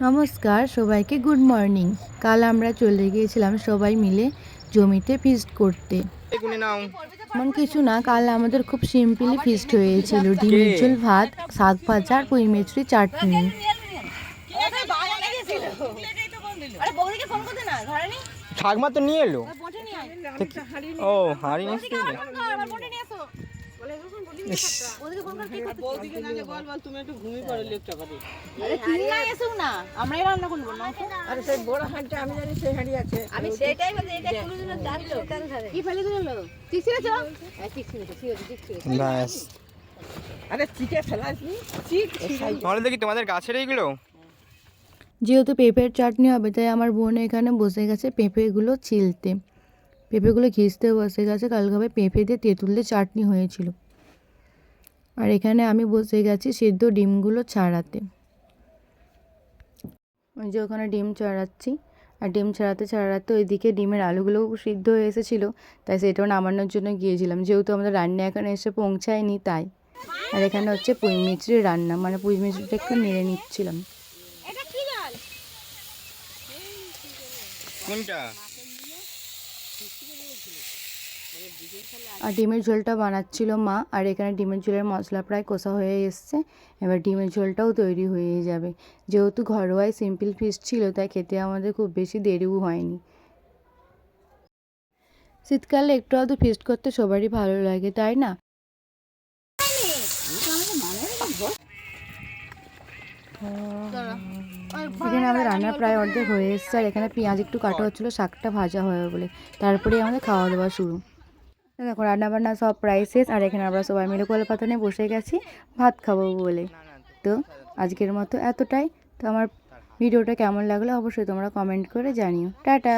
নমস্কার সবাইকে, good morning. কাল আমরা চলে গিয়েছিলাম সবাই মিলে জমিতে ফিস্ট করতে। এমন কিছু না, কাল আমাদের খুব সিম্পলি ফিস্ট হয়েছিল। ডিমের ঝোল, ভাত, শাক ভাজা আর পুঁই মিষ্টি চাটনি। ঠাকমা তো নিয়ে এলো। ও হাঁড়ি নিয়ে দেখি তোমাদের গাছের এইগুলো। যেহেতু পেঁপের চাটনি হবে তাই আমার বোন এখানে বসে গেছে পেঁপেগুলো ছিলতে। পেঁপেগুলো ঘিচতে বসে গেছে। কালকে পেঁপে দিয়ে তেঁতুল দিয়ে চাটনি হয়েছিল। আর এখানে আমি বসে গেছি সিদ্ধ ডিমগুলো ছাড়াতে। ওই যে ওখানে ডিম ছাড়াচ্ছি। আর ডিম ছাড়াতে ওইদিকে ডিমের আলুগুলোও সিদ্ধ হয়ে এসেছিলো, তাই সেটাও নামানোর জন্য গিয়েছিলাম, যেহেতু আমাদের রান্না এখানে এসে পৌঁছায়নি তাই। আর এখানে হচ্ছে পুঁই মিষ্টির রান্না, মানে পুঁই মিষ্টিটা একটু নেড়ে নিচ্ছিলাম। আর ডিমের ঝোলটা বানাচ্ছিল মা। আর এখানে ডিমের ঝোলের মশলা প্রায় কষা হয়ে এসছে। এবার ডিমের ঝোলটাও তৈরি হয়ে যাবে। যেহেতু ঘরোয়ায় সিম্পল ফিস্ট ছিল তাই খেতে আমাদের খুব বেশি দেরিও হয়নি। শীতকালে একটু আধটু ফিস্ট করতে সবারই ভালো লাগে, তাই না? এখানে আমাদের রান্নার প্রায় অর্ধেক হয়ে এসছে। আর এখানে পেঁয়াজ একটু কাটা হচ্ছিলো শাকটা ভাজা হবে বলে। তারপরে আমাদের খাওয়া দাওয়া শুরু। দেখো রান্নাবান্না সব প্রায় শেষ। আর এখানে আমরা সবাই মিলে কলপাতা নিয়ে বসে গেছি ভাত খাবো বলে। তো আজকের মতো এতটাই। তো আমার ভিডিওটা কেমন লাগলো অবশ্যই তোমরা কমেন্ট করে জানিও। টাটা।